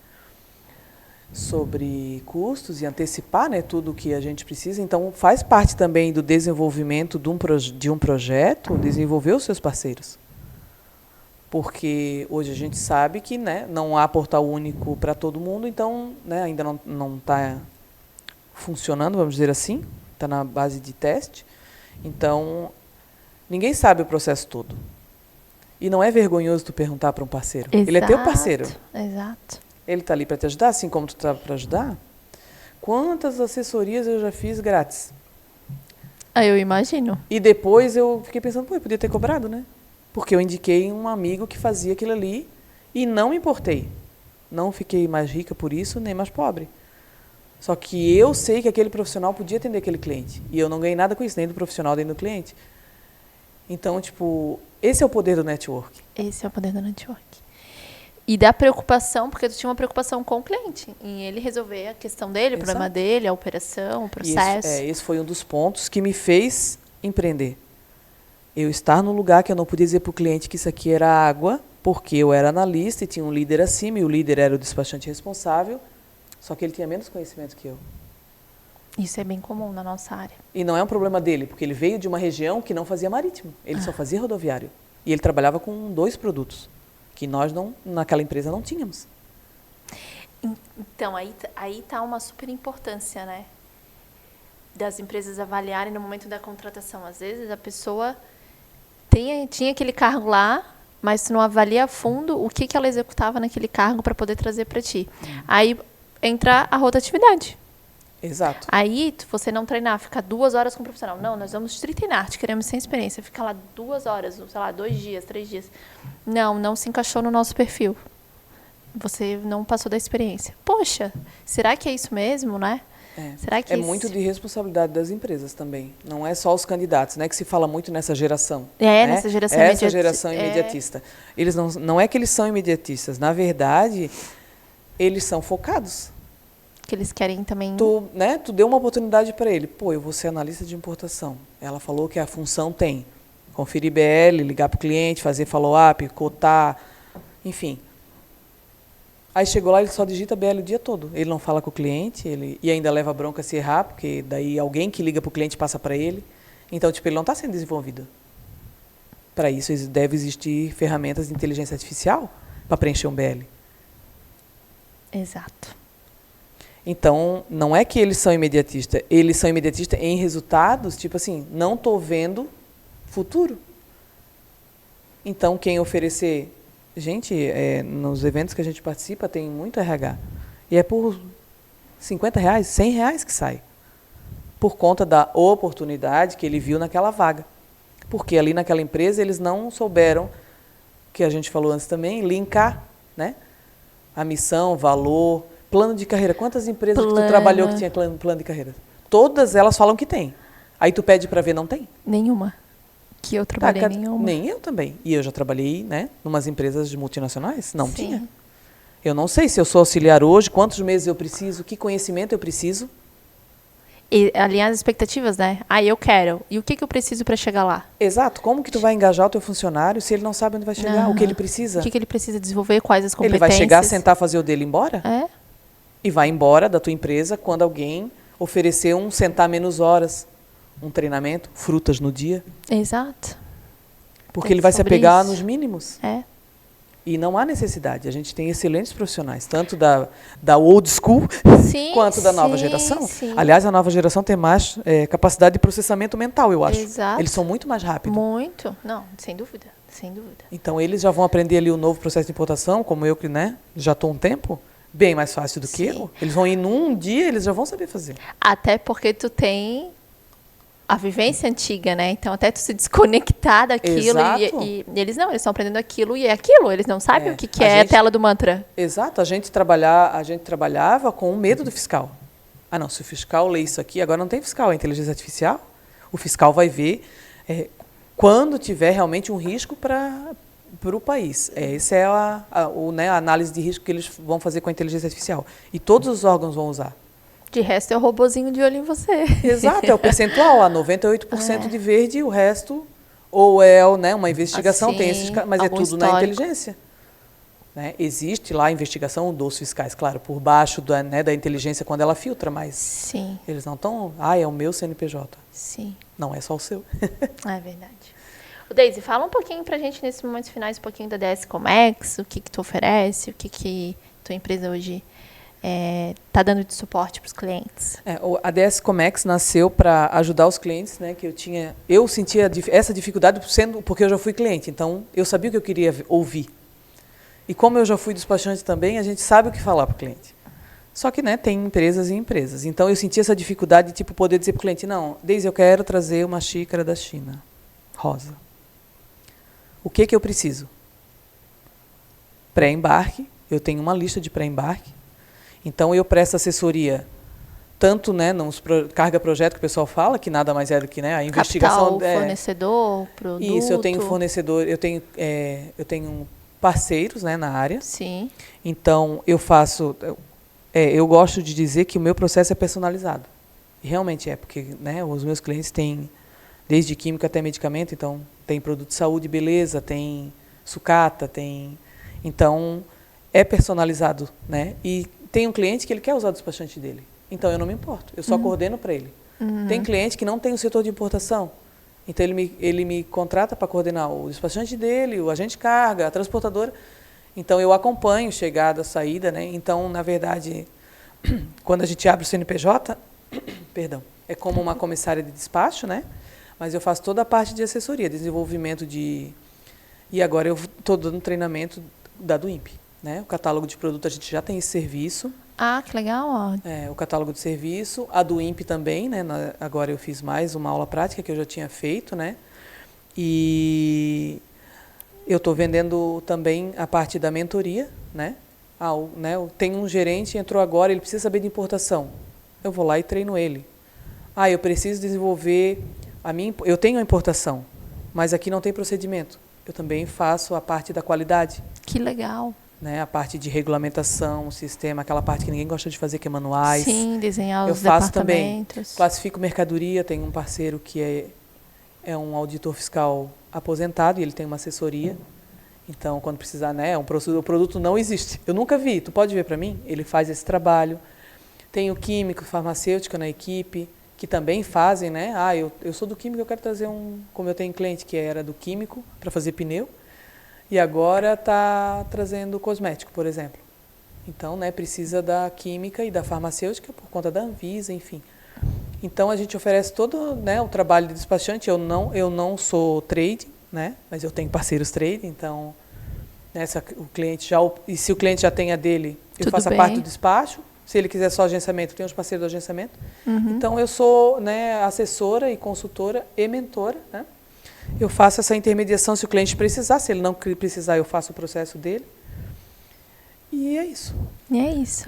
sobre custos e antecipar, né, tudo o que a gente precisa. Então, faz parte também do desenvolvimento de um projeto, desenvolver os seus parceiros. Porque hoje a gente sabe que, né, não há portal único para todo mundo, então, né, ainda não está funcionando, vamos dizer assim, está na base de teste. Então, ninguém sabe o processo todo. E não é vergonhoso tu perguntar para um parceiro. Exato, ele é teu parceiro. Exato. Ele está ali para te ajudar, assim como tu está para ajudar. Quantas assessorias eu já fiz grátis? Eu imagino. E depois eu fiquei pensando, eu podia ter cobrado, né? Porque eu indiquei um amigo que fazia aquilo ali e não me importei. Não fiquei mais rica por isso, nem mais pobre. Só que eu sei que aquele profissional podia atender aquele cliente. E eu não ganhei nada com isso, nem do profissional, nem do cliente. Então, esse é o poder do network. Esse é o poder do network. E da preocupação, porque tu tinha uma preocupação com o cliente, em ele resolver a questão dele, o problema dele, a operação, o processo. Esse foi um dos pontos que me fez empreender. Eu estar no lugar que eu não podia dizer para o cliente que isso aqui era água, porque eu era analista e tinha um líder acima, e o líder era o despachante responsável, só que ele tinha menos conhecimento que eu. Isso é bem comum na nossa área. E não é um problema dele, porque ele veio de uma região que não fazia marítimo, ele só fazia rodoviário. E ele trabalhava com 2 produtos, que nós naquela empresa não tínhamos. Então, aí está uma super importância, né? Das empresas avaliarem no momento da contratação. Às vezes a pessoa tinha aquele cargo lá, mas tu não avalia a fundo o que ela executava naquele cargo para poder trazer para ti. Aí entra a rotatividade. Exato. Aí, você não treinar, ficar 2 horas com o profissional. Não, nós vamos treinar, te queremos sem experiência. Ficar lá 2 horas, sei lá, 2 dias, 3 dias. Não se encaixou no nosso perfil. Você não passou da experiência. Poxa, será que é isso mesmo, né? Será que muito de responsabilidade das empresas também. Não é só os candidatos, né? Que se fala muito nessa geração. Nessa geração essa geração imediatista. Eles não é que eles são imediatistas. Na verdade, eles são focados. Que eles querem também... Tu deu uma oportunidade para ele. Eu vou ser analista de importação. Ela falou que a função tem conferir BL, ligar para o cliente, fazer follow-up, cotar, enfim. Aí chegou lá, ele só digita BL o dia todo. Ele não fala com o cliente, e ainda leva bronca se errar, porque daí alguém que liga para o cliente passa para ele. Então, ele não está sendo desenvolvido. Para isso, deve existir ferramentas de inteligência artificial para preencher um BL. Exato. Então, não é que eles são imediatistas em resultados, não estou vendo futuro. Então, quem oferecer... Gente, nos eventos que a gente participa, tem muito RH. E é por R$50, R$100 que sai. Por conta da oportunidade que ele viu naquela vaga. Porque ali naquela empresa, eles não souberam, que a gente falou antes também, linkar, né? A missão, valor... Plano de carreira. Quantas empresas que tu trabalhou que tinha plano de carreira? Todas elas falam que tem. Aí tu pede para ver, não tem? Nenhuma. Que eu trabalhei, nenhuma. Nem eu também. E eu já trabalhei, né, numas empresas multinacionais. Não tinha. Eu não sei se eu sou auxiliar hoje, quantos meses eu preciso, que conhecimento eu preciso. E alinhar as expectativas, né? Ah, eu quero. E o que eu preciso para chegar lá? Exato. Como que tu vai engajar o teu funcionário se ele não sabe onde vai chegar, o que ele precisa? O que ele precisa desenvolver, quais as Ele competências. vai chegar, sentar, fazer o dele e ir embora? É. E vai embora da tua empresa quando alguém oferecer um sentar menos horas, um treinamento, frutas no dia. Exato. Porque ele vai se apegar isso. nos mínimos. É. E não há necessidade. A gente tem excelentes profissionais, tanto da old school Sim, quanto da nova geração. Sim. Aliás, a nova geração tem mais capacidade de processamento mental, eu acho. Exato. Eles são muito mais rápidos. Muito. Não, sem dúvida. Sem dúvida. Então, eles já vão aprender ali o novo processo de importação, como eu que já estou um tempo, bem mais fácil do que eu. Eles vão ir num dia, eles já vão saber fazer. Até porque tu tem a vivência antiga, né? Então, até tu se desconectar daquilo. E eles não, eles estão aprendendo aquilo e é aquilo. Eles não sabem o que é a tela do mantra. Exato. A gente trabalhava com o medo do fiscal. Ah, não, se o fiscal lê isso aqui, agora não tem fiscal, é inteligência artificial. O fiscal vai ver quando tiver realmente um risco para o país. Essa é a análise de risco que eles vão fazer com a inteligência artificial. E todos os órgãos vão usar. De resto, é o robozinho de olho em você. Exato, é o percentual, 98% de verde, o resto, ou é uma investigação, assim, tem esses, mas é tudo histórico. na inteligência. Né? Existe lá a investigação dos fiscais, claro, por baixo da inteligência quando ela filtra, mas Sim. Eles não estão, é o meu CNPJ. Sim. Não é só o seu. É verdade. O Deise, fala um pouquinho pra gente, nesses momentos finais, um pouquinho da DS Comex, o que tu oferece, o que tua empresa hoje está dando de suporte para os clientes. A DS Comex nasceu para ajudar os clientes, né? Que eu sentia essa dificuldade porque eu já fui cliente, então eu sabia o que eu queria ouvir. E como eu já fui despachante também, a gente sabe o que falar para o cliente. Só que, tem empresas e empresas. Então eu sentia essa dificuldade de poder dizer para o cliente, não, Deise, eu quero trazer uma xícara da China, rosa. O que eu preciso? Pré-embarque, eu tenho uma lista de pré-embarque. Então, eu presto assessoria, tanto nos carga-projeto que o pessoal fala, que nada mais é do que a investigação... Capital, fornecedor, produto... Isso, eu tenho fornecedor, eu tenho parceiros na área. Sim. Então, eu faço... eu gosto de dizer que o meu processo é personalizado. E realmente porque os meus clientes têm, desde química até medicamento, então, tem produto de saúde e beleza, tem sucata, tem... Então, é personalizado, E tem um cliente que ele quer usar o despachante dele. Então, eu não me importo. Eu só coordeno para ele. Tem cliente que não tem o setor de importação. Então, ele me contrata para coordenar o despachante dele, o agente de carga, a transportadora. Então, eu acompanho chegada, saída. Então, na verdade, quando a gente abre o CNPJ, é como uma comissária de despacho, mas eu faço toda a parte de assessoria, desenvolvimento de... E agora eu estou dando treinamento da DUIMP. O catálogo de produto, a gente já tem esse serviço. Ah, que legal. O catálogo de serviço. A do INPE também, agora eu fiz mais uma aula prática que eu já tinha feito. E eu estou vendendo também a parte da mentoria. Tem um gerente, entrou agora, ele precisa saber de importação. Eu vou lá e treino ele. Eu preciso desenvolver... eu tenho a importação, mas aqui não tem procedimento. Eu também faço a parte da qualidade. Que legal. A parte de regulamentação, o sistema, aquela parte que ninguém gosta de fazer, que é manuais. Sim, desenhar os departamentos. Eu faço também, classifico mercadoria, tenho um parceiro que é um auditor fiscal aposentado e ele tem uma assessoria. Então, quando precisar, o produto não existe. Eu nunca vi, tu pode ver para mim? Ele faz esse trabalho. Tenho químico, farmacêutica na equipe, que também fazem, eu sou do químico, eu quero trazer como eu tenho cliente que era do químico, para fazer pneu. E agora está trazendo cosmético, por exemplo. Então, precisa da química e da farmacêutica por conta da Anvisa, enfim. Então, a gente oferece todo o trabalho de despachante. Eu não sou trade, mas eu tenho parceiros trade. Então, o cliente e se o cliente já tem a dele, eu faço a parte do despacho. Se ele quiser só agenciamento, tem os parceiros do agenciamento. Então, eu sou assessora e consultora e mentora, Eu faço essa intermediação se o cliente precisar. Se ele não precisar, eu faço o processo dele. E é isso.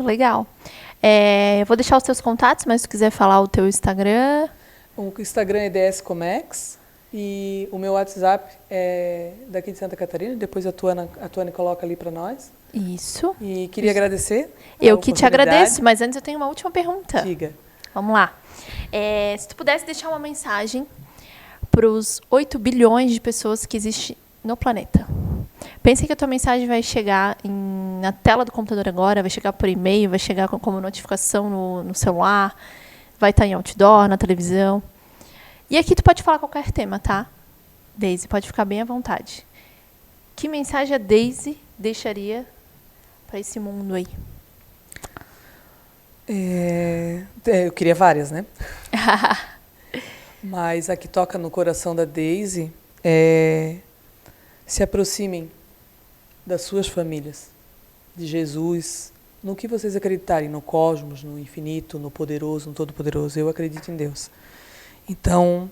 Legal. Eu vou deixar os teus contatos, mas se tu quiser falar o teu Instagram... O Instagram é DS Comex e o meu WhatsApp é daqui de Santa Catarina. Depois a Tuane coloca ali para nós. Isso. E queria agradecer. Eu que te agradeço, mas antes eu tenho uma última pergunta. Diga. Vamos lá. Se tu pudesse deixar uma mensagem para os 8 bilhões de pessoas que existem no planeta. Pense que a tua mensagem vai chegar na tela do computador agora, vai chegar por e-mail, vai chegar como notificação no celular, vai estar em outdoor, na televisão. E aqui tu pode falar qualquer tema, tá? Daisy, pode ficar bem à vontade. Que mensagem a Daisy deixaria para esse mundo aí? Eu queria várias, né? Mas a que toca no coração da Daisy é: se aproximem das suas famílias, de Jesus, no que vocês acreditarem, no cosmos, no infinito, no poderoso, no todo-poderoso. Eu acredito em Deus. Então,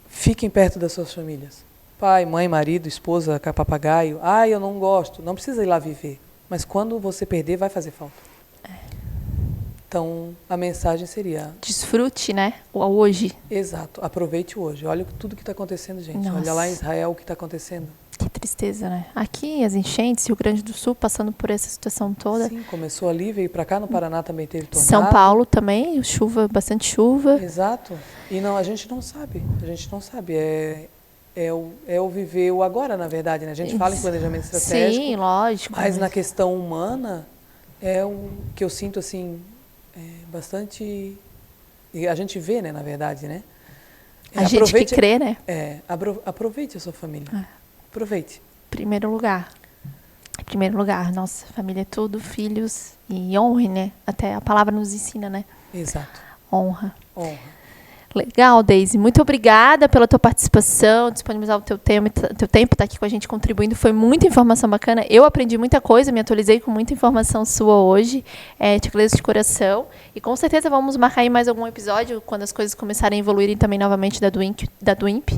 fiquem perto das suas famílias. Pai, mãe, marido, esposa, papagaio. Eu não gosto. Não precisa ir lá viver. Mas quando você perder, vai fazer falta. Então, a mensagem seria... Desfrute, né? O hoje. Exato. Aproveite o hoje. Olha tudo que está acontecendo, gente. Nossa. Olha lá em Israel o que está acontecendo. Que tristeza, né? Aqui, as enchentes, Rio Grande do Sul, passando por essa situação toda. Sim, começou ali, veio para cá. No Paraná também teve tornado. São Paulo também, bastante chuva. Exato. E não, a gente não sabe. A gente não sabe. É o viver o agora, na verdade, né? A gente fala em planejamento estratégico. Sim, lógico. Mas na questão humana, é o que eu sinto, assim, bastante... E a gente vê, né, na verdade, né? A gente que crê, né? Aproveite a sua família. Aproveite. Primeiro lugar. Em primeiro lugar, nossa, família é tudo, filhos, e honre, né? Até a palavra nos ensina, né? Exato. Honra. Legal, Daisy. Muito obrigada pela tua participação, disponibilizar o teu tempo, estar aqui com a gente contribuindo. Foi muita informação bacana. Eu aprendi muita coisa, me atualizei com muita informação sua hoje. Te agradeço de coração. E com certeza vamos marcar aí mais algum episódio, quando as coisas começarem a evoluírem também novamente da Dwimp,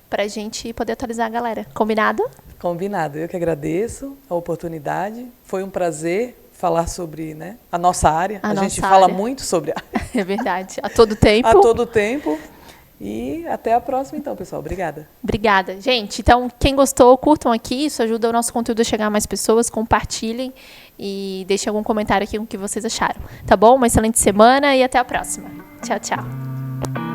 para a gente poder atualizar a galera. Combinado? Combinado. Eu que agradeço a oportunidade. Foi um prazer falar sobre, né, a nossa área. A gente fala muito sobre a área. É verdade. A todo tempo. A todo tempo. E até a próxima, então, pessoal. Obrigada. Obrigada. Gente, então, quem gostou, curtam aqui. Isso ajuda o nosso conteúdo a chegar a mais pessoas. Compartilhem e deixem algum comentário aqui com o que vocês acharam. Tá bom? Uma excelente semana e até a próxima. Tchau, tchau.